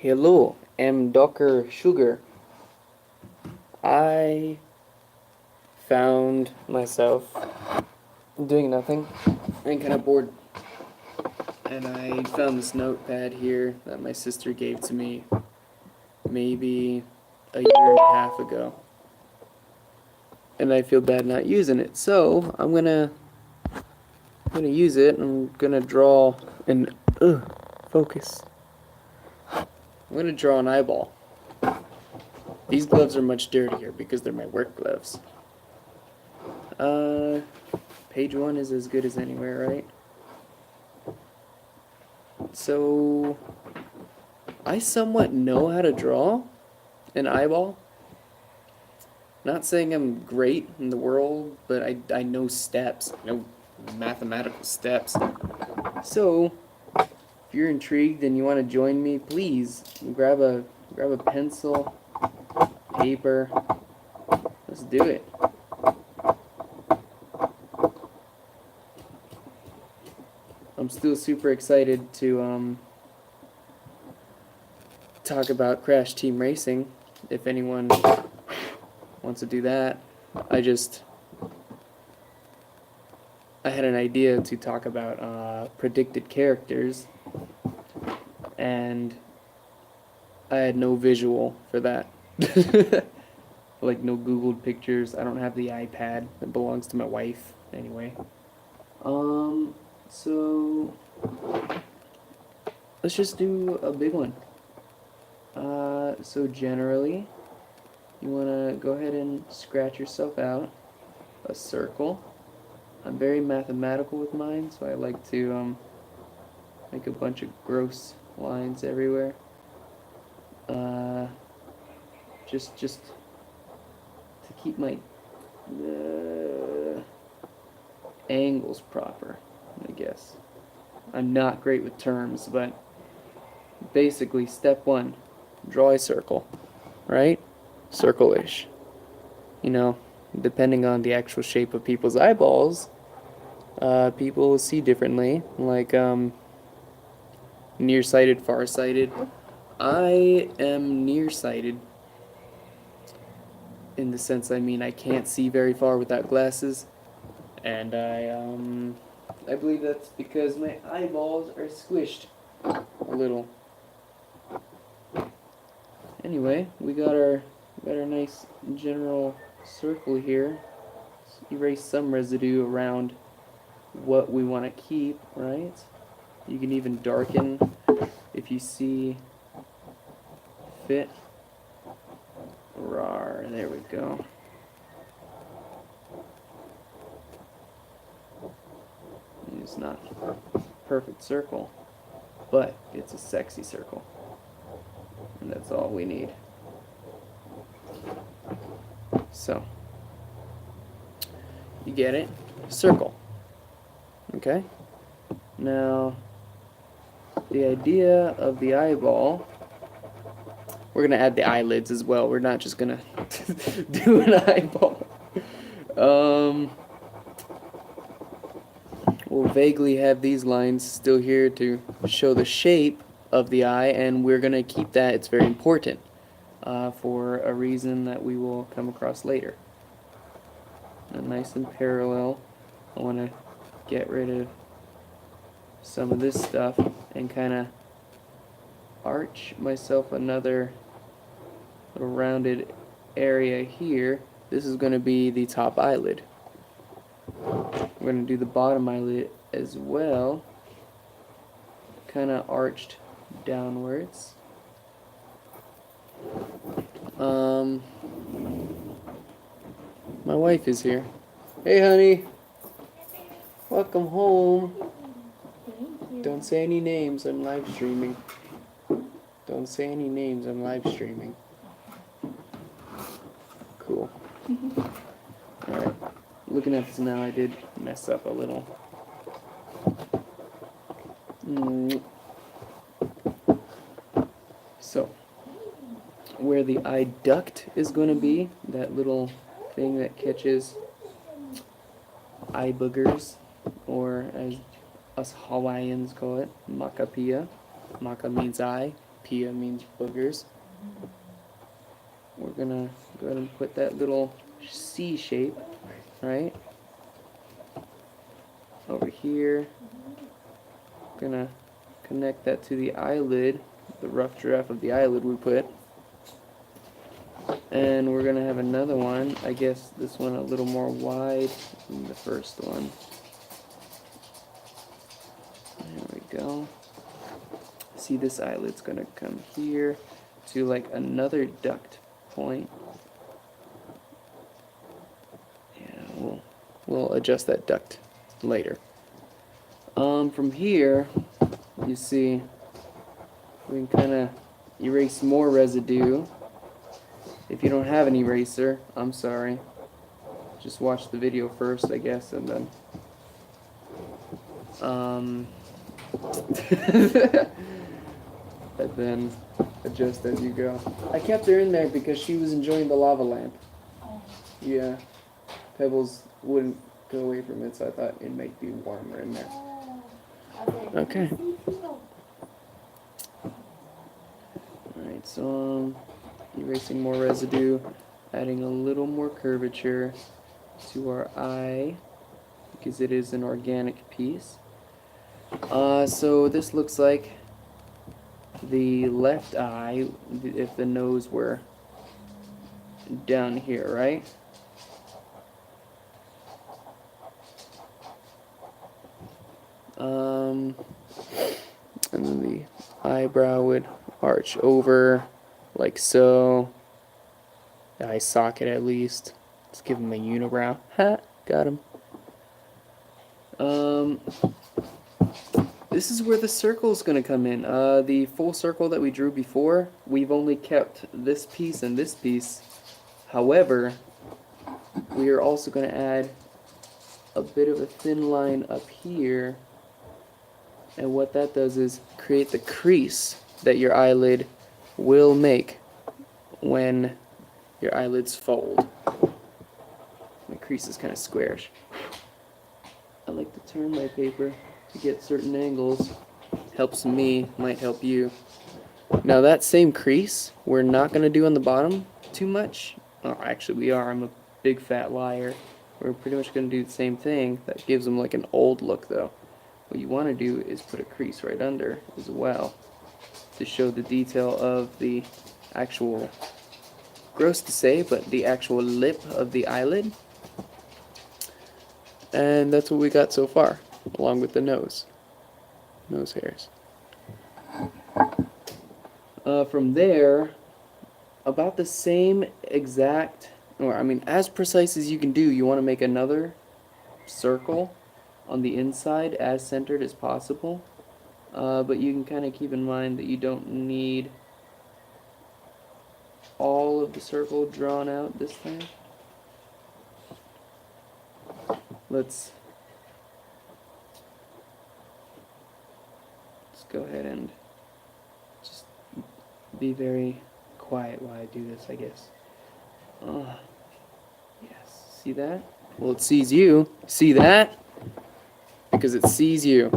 Hello, I'm Dr. Sugar. I found myself doing nothing and kind of bored. And I found this notepad here that my sister gave to me maybe a year and a half ago. And I feel bad not using it. So I'm gonna use it. I'm gonna draw an focus. I'm gonna draw an eyeball. These gloves are much dirtier because they're my work gloves. Page 1 is as good as anywhere, right? So, I somewhat know how to draw an eyeball. Not saying I'm great in the world, but I know steps. I know mathematical steps. So, if you're intrigued and you want to join me, please grab a pencil, paper. Let's do it. I'm still super excited to talk about Crash Team Racing. If anyone wants to do that, I had an idea to talk about predicted characters, and I had no visual for that. Like no Googled pictures. I don't have the iPad. It belongs to my wife anyway. So let's just do a big one. So generally, you want to go ahead and scratch yourself out a circle. I'm very mathematical with mine, so I like to make a bunch of gross lines everywhere. Just to keep my angles proper, I guess. I'm not great with terms, but basically, step 1, draw a circle, right? Circle-ish. You know, depending on the actual shape of people's eyeballs, people see differently, like nearsighted, farsighted. I am nearsighted in the sense I mean I can't see very far without glasses, and I believe that's because my eyeballs are squished a little. Anyway, we got our nice general circle here. Let's erase some residue around what we want to keep, right? You can even darken if you see fit. Rawr, there we go. It's not a perfect circle, but it's a sexy circle. And that's all we need. So, you get it? Circle. Okay? Now, the idea of the eyeball, we're going to add the eyelids as well. We're not just going to do an eyeball. We'll vaguely have these lines still here to show the shape of the eye, and we're going to keep that. It's very important for a reason that we will come across later. Now, nice and parallel. I want to get rid of some of this stuff and kind of arch myself another little rounded area here. This is going to be the top eyelid. We're going to do the bottom eyelid as well, kind of arched downwards. My wife is here. Hey, honey. Welcome home. Don't say any names. I'm live streaming. Don't say any names. I'm live streaming. Cool. Alright. Looking at this now, I did mess up a little. So, where the eye duct is going to be, that little thing that catches eye boogers, or as us Hawaiians call it, makapia. Maka means eye, Pia means boogers. We're gonna go ahead and put that little C shape, right? Over here. Gonna connect that to the eyelid, the rough draft of the eyelid we put. And we're gonna have another one, I guess this one a little more wide than the first one. There we go. See, this eyelid's gonna come here to like another duct point. Yeah, we'll adjust that duct later. From here, you see, we can kind of erase more residue. If you don't have an eraser, I'm sorry. Just watch the video first, I guess, and then and then adjust as you go. I kept her in there because she was enjoying the lava lamp. Yeah, Pebbles wouldn't go away from it, so I thought it might be warmer in there. Okay. Alright, so erasing more residue, adding a little more curvature to our eye because it is an organic piece. So this looks like the left eye if the nose were down here, right? And then the eyebrow would arch over like so. The eye socket at least. Let's give him a unibrow. Ha! Got him. This is where the circle is going to come in. The full circle that we drew before, we've only kept this piece and this piece. However, we are also going to add a bit of a thin line up here. And what that does is create the crease that your eyelid will make when your eyelids fold. My crease is kind of squarish. I like to turn my paper to get certain angles. Helps me, might help you. Now that same crease, we're not going to do on the bottom too much. Oh, actually we are. I'm a big fat liar. We're pretty much going to do the same thing. That gives them like an old look though. What you want to do is put a crease right under as well to show the detail of the actual, gross to say, but the actual lip of the eyelid. And that's what we got so far, along with the nose hairs. From there, about the same exact, or I mean as precise as you can do, you want to make another circle on the inside as centered as possible, but you can kind of keep in mind that you don't need all of the circle drawn out this time. Let's go ahead and just be very quiet while I do this, I guess. Yes, see that? Well, it sees you. See that? Because it sees you.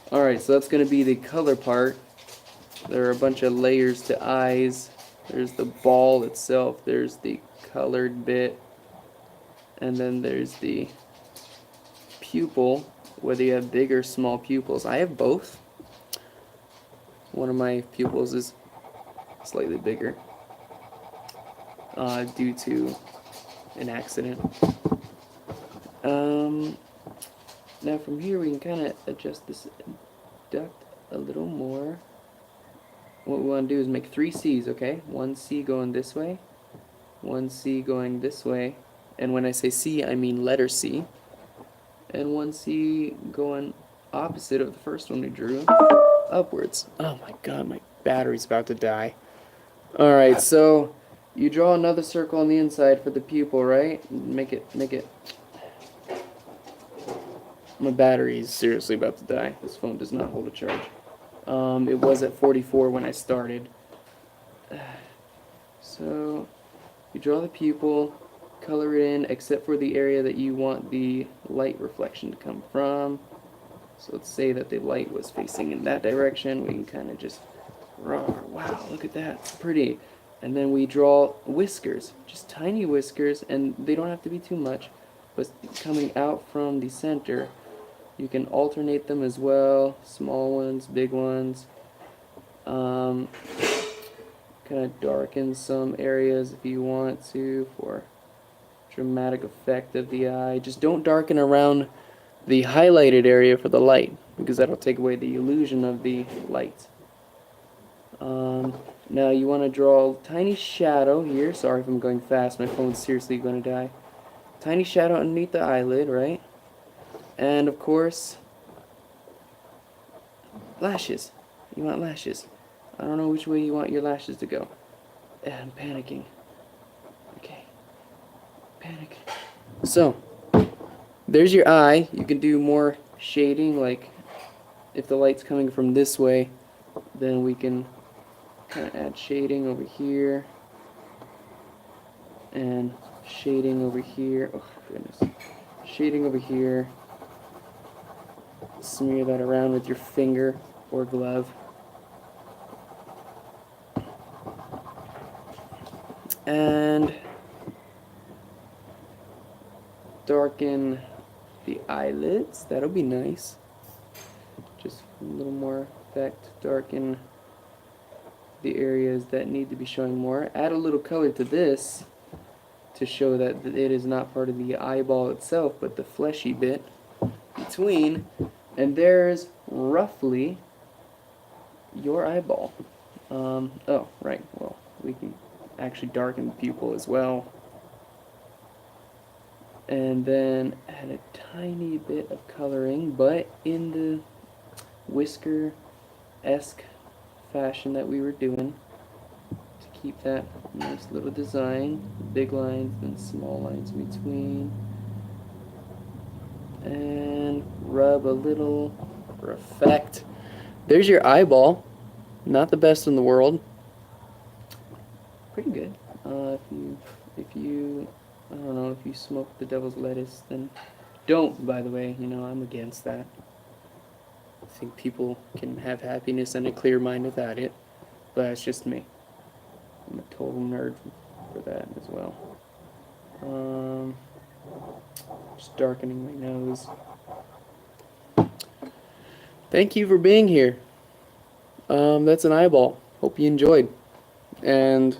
Alright, so that's going to be the color part. There are a bunch of layers to eyes. There's the ball itself. There's the colored bit. And then there's the pupil, whether you have big or small pupils. I have both. One of my pupils is slightly bigger due to an accident. Now from here we can kind of adjust this duct a little more. What we want to do is make 3 C's, okay? 1 C going this way, 1 C going this way, and when I say C I mean letter C, and 1 C going opposite of the first one we drew, upwards. Oh my god, my battery's about to die. Alright, so you draw another circle on the inside for the pupil, right? Make it. My battery is seriously about to die. This phone does not hold a charge. It was at 44 when I started. So you draw the pupil, color it in except for the area that you want the light reflection to come from. So let's say that the light was facing in that direction. We can kind of just, wow, look at that, it's pretty. And then we draw whiskers, just tiny whiskers, and they don't have to be too much, but coming out from the center. You can alternate them as well, small ones, big ones. Kind of darken some areas if you want to for dramatic effect of the eye. Just don't darken around the highlighted area for the light, because that'll take away the illusion of the light. Now you want to draw a tiny shadow here. Sorry if I'm going fast, my phone's seriously going to die. Tiny shadow underneath the eyelid, right? And of course, lashes. You want lashes. I don't know which way you want your lashes to go. I'm panicking. Okay. Panic. So, there's your eye. You can do more shading, like if the light's coming from this way, then we can kind of add shading over here. And shading over here. Oh, goodness. Shading over here. Smear that around with your finger or glove. And darken the eyelids. That'll be nice. Just a little more effect. Darken the areas that need to be showing more. Add a little color to this to show that it is not part of the eyeball itself, but the fleshy bit between. And there's roughly your eyeball. Oh, right. Well, we can actually darken the pupil as well. And then add a tiny bit of coloring, but in the whisker-esque fashion that we were doing, to keep that nice little design. Big lines and small lines in between. And rub a little for effect. There's your eyeball. Not the best in the world. Pretty good. If you I don't know, if you smoke the devil's lettuce, then don't, by the way. You know, I'm against that. I think people can have happiness and a clear mind without it. But that's just me. I'm a total nerd for that as well. Just darkening my nose. Thank you for being here. That's an eyeball. Hope you enjoyed. And